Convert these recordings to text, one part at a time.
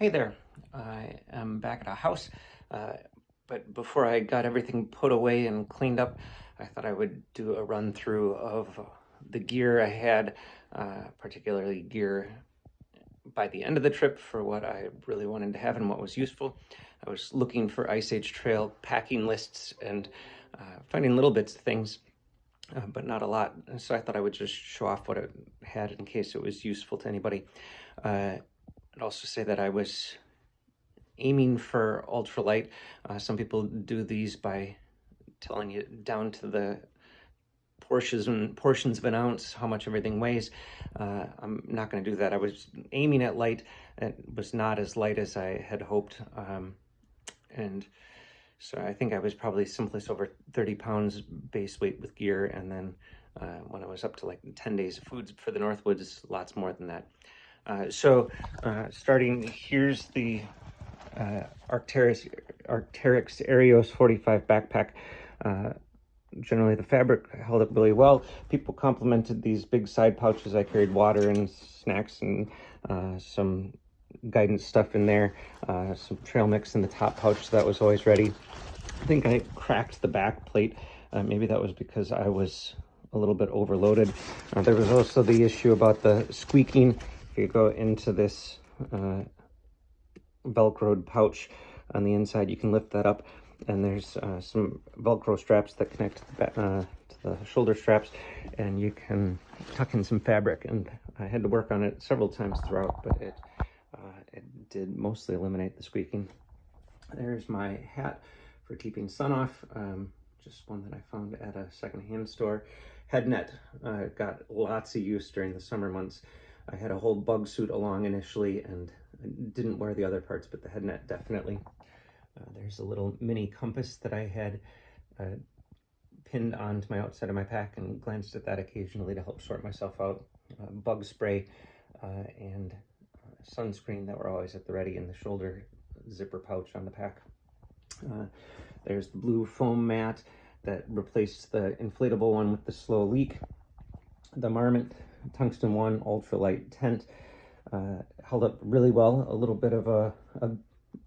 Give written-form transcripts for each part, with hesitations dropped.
Hey there, I am back at a house, uh, but before I got everything put away and cleaned up, I thought I would do a run through of the gear I had, particularly gear by the end of the trip for what I really wanted to have and what was useful. I was looking for Ice Age Trail packing lists and finding little bits of things, but not a lot. So I thought I would just show off what it had in case it was useful to anybody. I'd also say that I was aiming for ultralight. Some people do these by telling you down to the portions of an ounce how much everything weighs. I'm not going to do that. I was aiming at light. It was not as light as I had hoped. And so I think I was probably someplace over 30 pounds base weight with gear. And then when I was up to like 10 days of foods for the Northwoods, lots more than that. Starting, here's the Arc'teryx Aerios 45 backpack. Generally the fabric held up really well. People complimented these big side pouches. I carried water and snacks and some guidance stuff in there, some trail mix in the top pouch that was always ready. I think I cracked the back plate. Maybe that was because I was a little bit overloaded. There was also the issue about the squeaking. If you go into this Velcroed pouch on the inside, you can lift that up, and there's some Velcro straps that connect to the shoulder straps, and you can tuck in some fabric. And I had to work on it several times throughout, but it did mostly eliminate the squeaking. There's my hat for keeping sun off, just one that I found at a secondhand store. Head net got lots of use during the summer months. I had a whole bug suit along initially and didn't wear the other parts, but the head net definitely. There's a little mini compass that I had pinned onto my outside of my pack and glanced at that occasionally to help sort myself out. Bug spray and sunscreen that were always at the ready in the shoulder zipper pouch on the pack. There's the blue foam mat that replaced the inflatable one with the slow leak. The Marmot Tungsten 1 ultralight tent held up really well. A little bit of a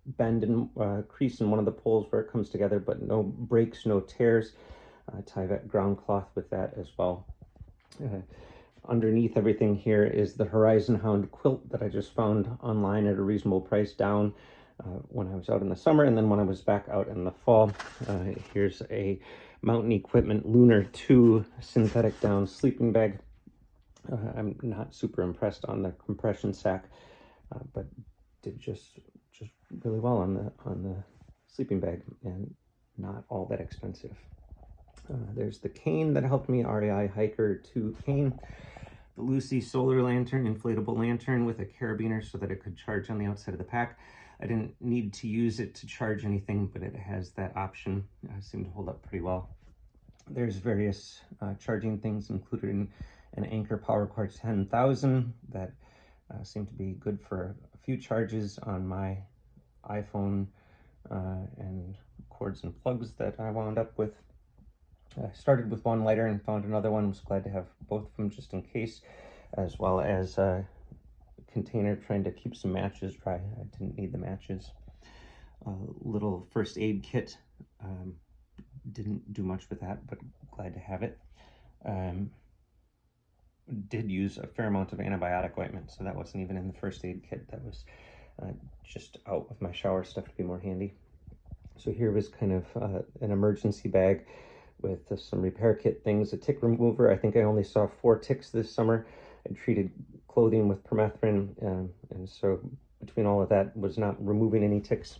bend and crease in one of the poles where it comes together, but no breaks, no tears. Tyvek ground cloth with that as well. Underneath everything here is the Horizon Hound quilt that I just found online at a reasonable price down when I was out in the summer, and then when I was back out in the fall. Here's a Mountain Equipment Lunar 2 synthetic down sleeping bag. I'm not super impressed on the compression sack, but did just really well on the sleeping bag, and not all that expensive. There's the cane that helped me, REI Hiker 2 cane. The Lucy solar lantern, inflatable lantern with a carabiner so that it could charge on the outside of the pack. I didn't need to use it to charge anything, but it has that option. Seemed to hold up pretty well. There's various charging things, including an Anker PowerCore 10,000 that seemed to be good for a few charges on my iPhone and cords and plugs that I wound up with. I started with one lighter and found another one. Was glad to have both of them just in case, as well as a container trying to keep some matches dry. I didn't need the matches. A little first aid kit. Didn't do much with that, but glad to have it. Did use a fair amount of antibiotic ointment, so that wasn't even in the first aid kit. That was just out with my shower stuff to be more handy. So here was kind of an emergency bag with some repair kit things, a tick remover. I think I only saw 4 ticks this summer. I treated clothing with permethrin, and so between all of that was not removing any ticks.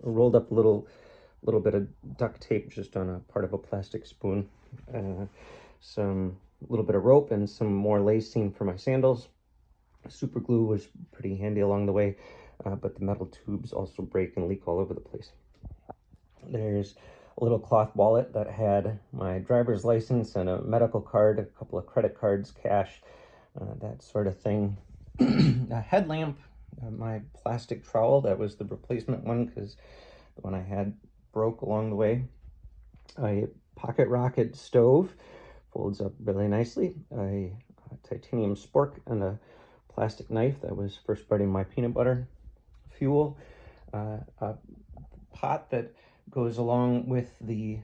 I rolled up a little bit of duct tape just on a part of a plastic spoon, some little bit of rope and some more lacing for my sandals. Super glue was pretty handy along the way, but the metal tubes also break and leak all over the place. There's a little cloth wallet that had my driver's license and a medical card, a couple of credit cards, cash, that sort of thing. A headlamp, my plastic trowel, that was the replacement one because the one I had broke along the way. A pocket rocket stove, folds up really nicely. A titanium spork and a plastic knife that was for spreading my peanut butter. fuel, a pot that goes along with the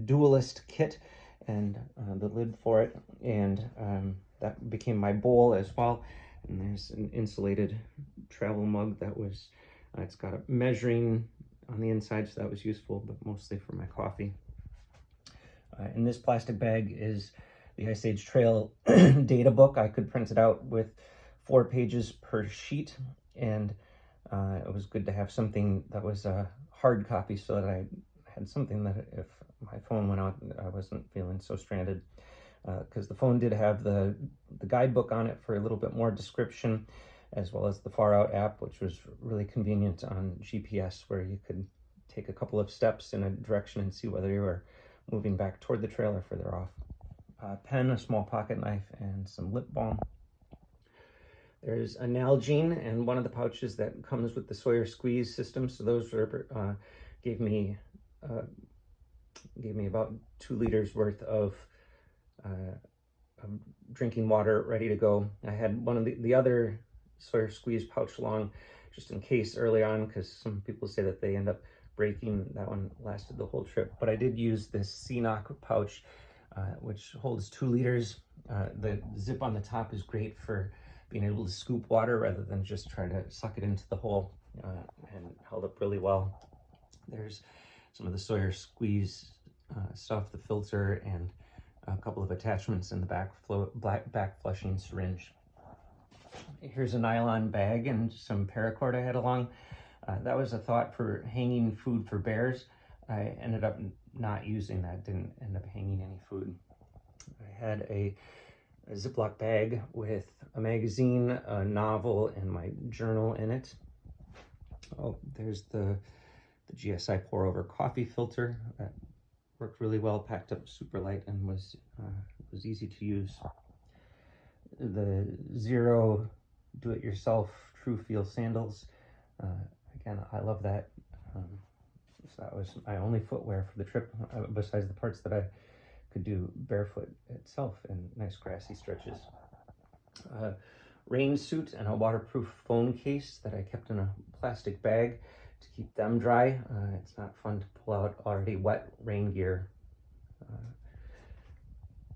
dualist kit, and the lid for it, and that became my bowl as well. And there's an insulated travel mug that was, it's got a measuring on the inside, so that was useful, but mostly for my coffee. In this plastic bag is the Ice Age Trail data book. I could print it out with 4 pages per sheet, and it was good to have something that was a hard copy so that I had something that if my phone went out, I wasn't feeling so stranded. Because the phone did have the guidebook on it for a little bit more description, as well as the Far Out app, which was really convenient on GPS, where you could take a couple of steps in a direction and see whether you were moving back toward the trail or further off. A pen, a small pocket knife, and some lip balm. There's a Nalgene and one of the pouches that comes with the Sawyer squeeze system. So those were, gave me about 2 liters worth of drinking water ready to go. I had one of the other Sawyer squeeze pouch along just in case early on, because some people say that they end up breaking. That one lasted the whole trip, but I did use this CNOC pouch, which holds 2 liters. The zip on the top is great for being able to scoop water rather than just try to suck it into the hole, and held up really well. There's some of the Sawyer squeeze stuff, the filter, and a couple of attachments in the back flushing syringe. Here's a nylon bag and some paracord I had along. That was a thought for hanging food for bears. I ended up not using that, didn't end up hanging any food. I had a Ziploc bag with a magazine, a novel, and my journal in it. Oh, there's the GSI pour over coffee filter. That worked really well, packed up super light, and was easy to use. The Zero do-it-yourself True Feel sandals. Again, I love that. So that was my only footwear for the trip, besides the parts that I could do barefoot itself in nice grassy stretches. Rain suit and a waterproof phone case that I kept in a plastic bag to keep them dry. It's not fun to pull out already wet rain gear.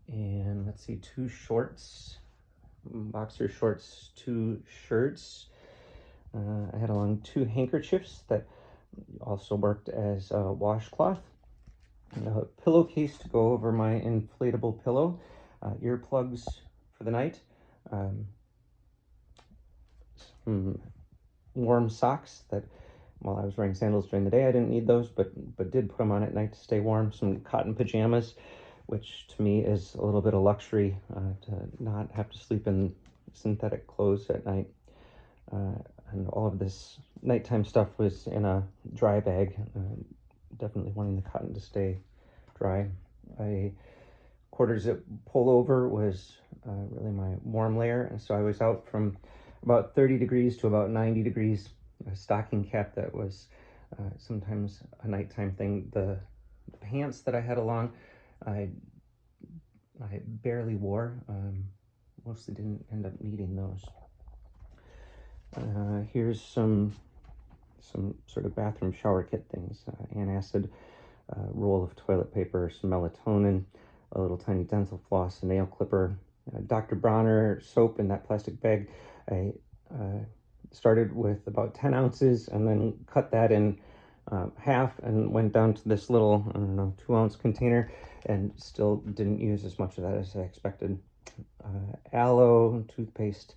And let's see, 2 shorts, boxer shorts, 2 shirts. I had along 2 handkerchiefs that also worked as a washcloth. And a pillowcase to go over my inflatable pillow. Earplugs for the night. Some warm socks that, while I was wearing sandals during the day, I didn't need those, but did put them on at night to stay warm. Some cotton pajamas, which to me is a little bit of luxury, to not have to sleep in synthetic clothes at night. And all of this nighttime stuff was in a dry bag, definitely wanting the cotton to stay dry. A 1/4 zip pullover was really my warm layer, and so I was out from about 30 degrees to about 90 degrees. A stocking cap that was sometimes a nighttime thing. The pants that I had along, I barely wore. Mostly didn't end up needing those. Here's some sort of bathroom shower kit things. Antacid, roll of toilet paper, some melatonin, a little tiny dental floss, a nail clipper, Dr. Bronner soap in that plastic bag. I started with about 10 ounces and then cut that in half and went down to this little, 2-ounce container, and still didn't use as much of that as I expected. Aloe, toothpaste,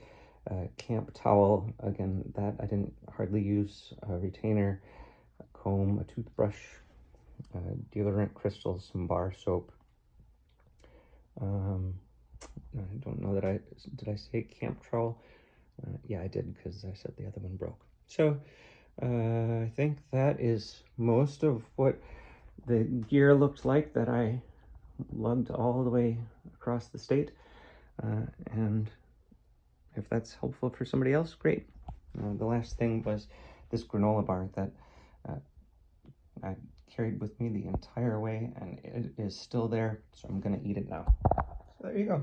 camp towel, again, that I didn't hardly use, a retainer, a comb, a toothbrush, deodorant crystals, some bar soap. I don't know that did I say camp trowel? Yeah, I did, because I said the other one broke. So I think that is most of what the gear looked like that I lugged all the way across the state. And if that's helpful for somebody else, great. The last thing was this granola bar that I carried with me the entire way, and it is still there, so I'm going to eat it now. So there you go.